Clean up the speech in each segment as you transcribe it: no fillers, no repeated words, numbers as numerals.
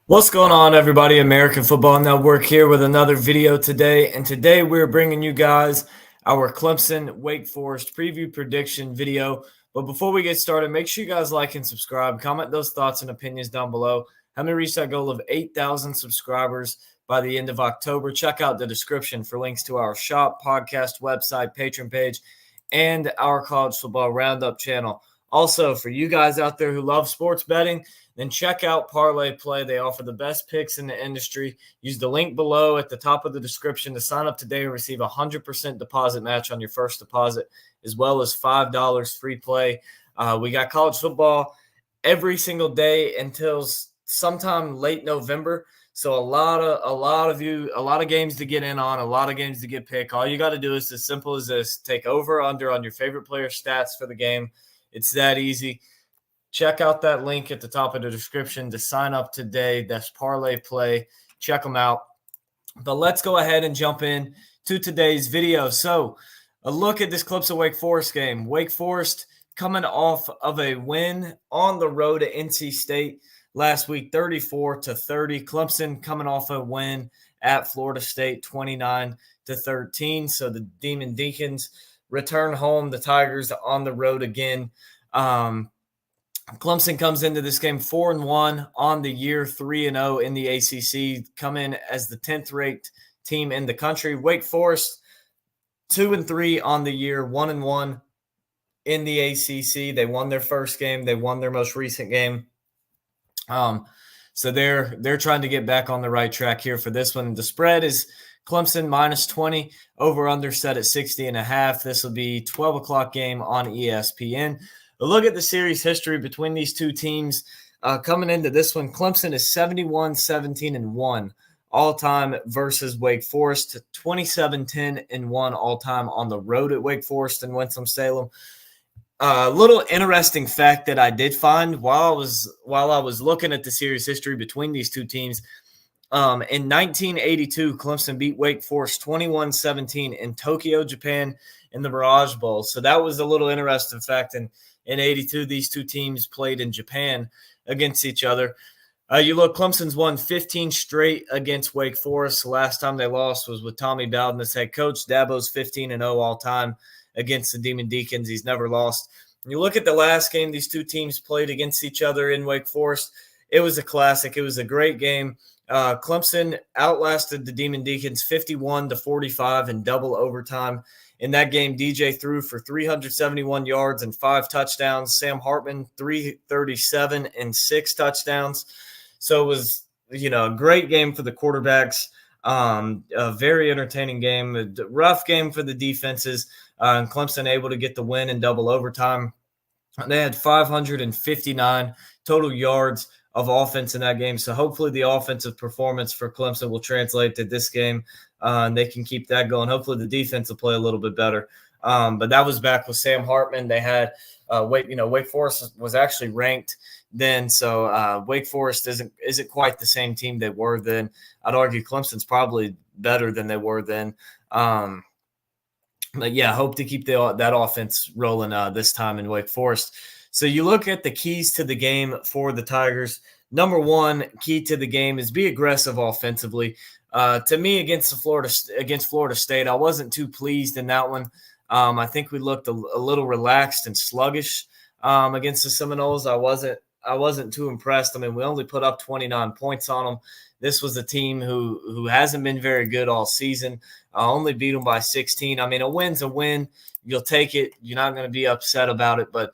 What's going on, everybody? American Football Network here with another video today. And today we're bringing you guys our Clemson Wake Forest preview prediction video. But before we get started, make sure you guys like and subscribe. Comment those thoughts and opinions down below. Help me reach that goal of 8,000 subscribers by the end of October. Check out the description for links to our shop, podcast, website, Patreon page, and our college football roundup channel. Also, for you guys out there who love sports betting, then check out Parlay Play. They offer the best picks in the industry. Use the link below at the top of the description to sign up today and receive a 100% deposit match on your first deposit, as well as $5 free play. We got college football every single day until sometime late November. So a lot of games to get in on, a lot of games to get picked. All you got to do is as simple as this: take over under on your favorite player stats for the game. It's that easy. Check out that link at the top of the description to sign up today. That's Parlay Play. Check them out. But let's go ahead and jump in to today's video. So a look at this Clemson Wake Forest game. Wake Forest coming off of a win on the road at NC State last week, 34-30. Clemson coming off a win at Florida State, 29-13. So the Demon Deacons return home. The Tigers on the road again. Clemson comes into this game 4-1 on the year, 3-0 in the ACC, come in as the 10th ranked team in the country. Wake Forest 2-3 on the year, 1-1 in the ACC. They won their first game. They won their most recent game. So they're trying to get back on the right track here for this one. The spread is Clemson -20, over under set at 60.5. This will be 12 o'clock game on ESPN. A look at the series history between these two teams coming into this one. Clemson is 71-17-1 all-time versus Wake Forest, 27-10-1 all-time on the road at Wake Forest and Winston-Salem. A little interesting fact that I did find while I was looking at the series history between these two teams. In 1982, Clemson beat Wake Forest 21-17 in Tokyo, Japan, in the Mirage Bowl. So that was a little interesting fact. And in 82, these two teams played in Japan against each other. You look, Clemson's won 15 straight against Wake Forest. The last time they lost was with Tommy Bowden as head coach. Dabo's 15-0 all time against the Demon Deacons. He's never lost. You look at the last game these two teams played against each other in Wake Forest. It was a classic. It was a great game. Clemson outlasted the Demon Deacons 51-45 in double overtime. In that game, DJ threw for 371 yards and 5 touchdowns. Sam Hartman, 337 and 6 touchdowns. So it was, a great game for the quarterbacks. A very entertaining game, a rough game for the defenses. And Clemson able to get the win in double overtime. They had 559 total yards of offense in that game. So hopefully the offensive performance for Clemson will translate to this game, and they can keep that going. Hopefully the defense will play a little bit better. But that was back with Sam Hartman. They had Wake Forest was actually ranked then, so Wake Forest isn't quite the same team they were then. I'd argue Clemson's probably better than they were then. But yeah, hope to keep that offense rolling this time in Wake Forest. So you look at the keys to the game for the Tigers. Number one key to the game is be aggressive offensively. To me, against Florida State, I wasn't too pleased in that one. I think we looked a little relaxed and sluggish against the Seminoles. I wasn't too impressed. I mean, we only put up 29 points on them. This was a team who hasn't been very good all season. Only beat them by 16. I mean, a win's a win. You'll take it. You're not going to be upset about it. But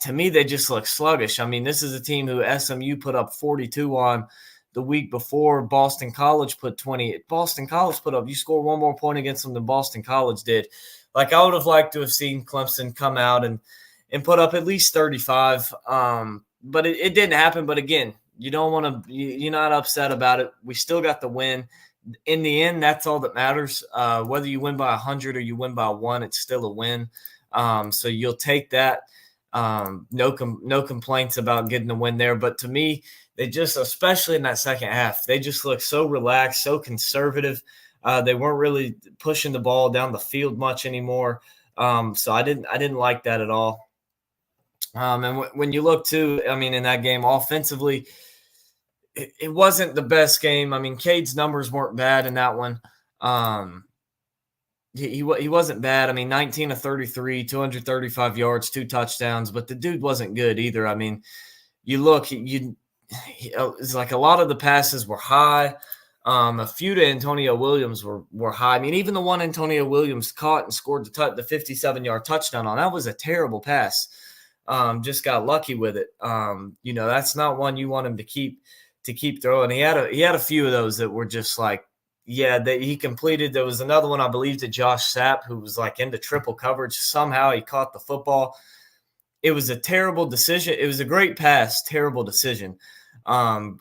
to me, they just look sluggish. I mean, this is a team who SMU put up 42 on the week before. Boston College put 20. Boston College put up, you score one more point against them than Boston College did. Like, I would have liked to have seen Clemson come out and put up at least 35. But it didn't happen. But again, you don't want to, you're not upset about it. We still got the win. In the end, that's all that matters. Whether you win by 100 or you win by 1, it's still a win. So you'll take that. No complaints about getting the win there. But to me, they just, especially in that second half, they just looked so relaxed, so conservative. They weren't really pushing the ball down the field much anymore. So I didn't like that at all. And when you look too, I mean, in that game offensively, it wasn't the best game. I mean, Cade's numbers weren't bad in that one. He wasn't bad. I mean, 19 of 33, 235 yards, 2 touchdowns, but the dude wasn't good either. I mean, you look, it's like a lot of the passes were high. A few to Antonio Williams were high. I mean, even the one Antonio Williams caught and scored the 57-yard touchdown on, that was a terrible pass. Just got lucky with it. That's not one you want him to keep throwing. He had a few of those that were just like, yeah, that he completed. There was another one, I believe, to Josh Sapp, who was like into triple coverage. Somehow he caught the football. It was a terrible decision. It was a great pass, terrible decision. I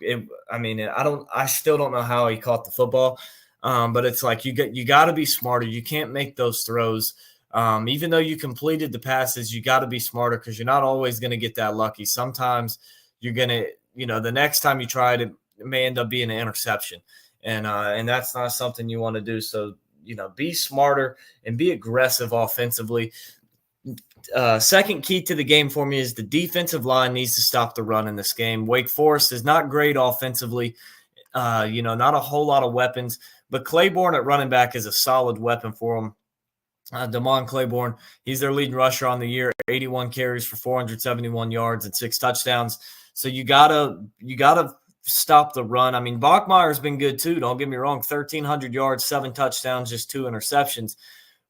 still don't know how he caught the football. But it's like you got to be smarter. You can't make those throws. Even though you completed the passes, you got to be smarter because you're not always going to get that lucky. Sometimes you're going to, the next time you try it may end up being an interception. And that's not something you want to do. So, be smarter and be aggressive offensively. Second key to the game for me is the defensive line needs to stop the run in this game. Wake Forest is not great offensively, not a whole lot of weapons, but Claiborne at running back is a solid weapon for them. Damon Claiborne, he's their leading rusher on the year, 81 carries for 471 yards and 6 touchdowns. So you gotta stop the run. I mean, Bachmeier's been good too. Don't get me wrong, 1,300 yards, 7 touchdowns, just 2 interceptions.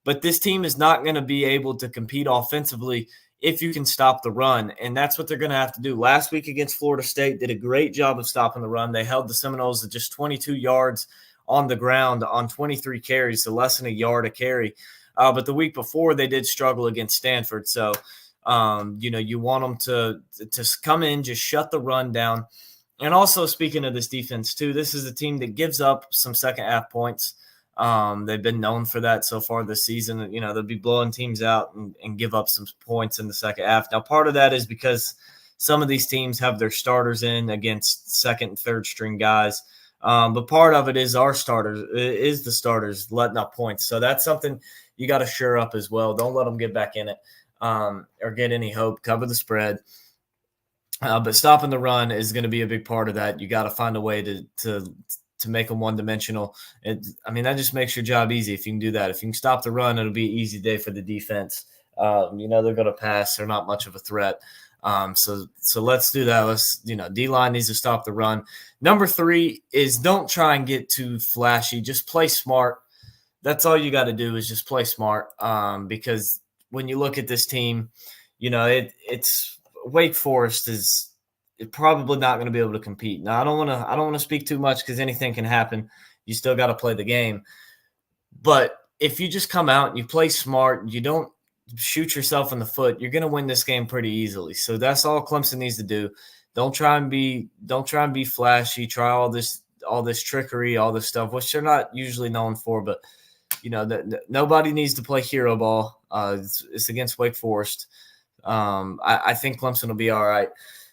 But this team is not going to be able to compete offensively if you can stop the run, and that's what they're going to have to do. Last week against Florida State, did a great job of stopping the run. They held the Seminoles to just 22 yards on the ground on 23 carries, so less than a yard a carry. But the week before, they did struggle against Stanford. So, you want them to come in, just shut the run down. And also, speaking of this defense, too, this is a team that gives up some second-half points. They've been known for that so far this season. They'll be blowing teams out and give up some points in the second half. Now, part of that is because some of these teams have their starters in against second and third string guys. But part of it is the starters letting up points. So that's something you got to shore up as well. Don't let them get back in it or get any hope. Cover the spread. But stopping the run is going to be a big part of that. You got to find a way to make them one-dimensional. That just makes your job easy if you can do that. If you can stop the run, it'll be an easy day for the defense. They're going to pass. They're not much of a threat. So let's do that. D-line needs to stop the run. Number 3 is don't try and get too flashy. Just play smart. That's all you got to do is just play smart. Because when you look at this team, it's Wake Forest is probably not going to be able to compete. Now, I don't want to speak too much because anything can happen. You still got to play the game. But if you just come out and you play smart, you don't shoot yourself in the foot, you're going to win this game pretty easily. So that's all Clemson needs to do. Don't try and be flashy. Try all this trickery, all this stuff, which they're not usually known for. But nobody needs to play hero ball. It's against Wake Forest. I think Clemson will be all right.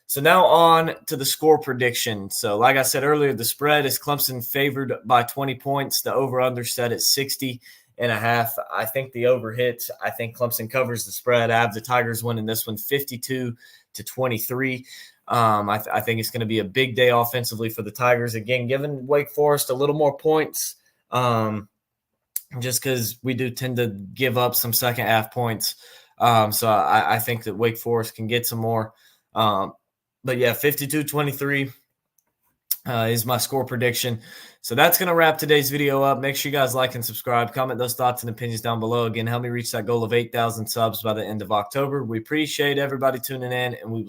So now on to the score prediction. So like I said earlier, the spread is Clemson favored by 20 points. The over-under set at 60.5. I think the over hits. I think Clemson covers the spread. I have the Tigers winning this one 52-23. I think it's going to be a big day offensively for the Tigers. Again, giving Wake Forest a little more points just because we do tend to give up some second half points. So I think that Wake Forest can get some more. But yeah, 52-23 is my score prediction. So that's going to wrap today's video up. Make sure you guys like and subscribe. Comment those thoughts and opinions down below. Again, help me reach that goal of 8,000 subs by the end of October. We appreciate everybody tuning in, and we will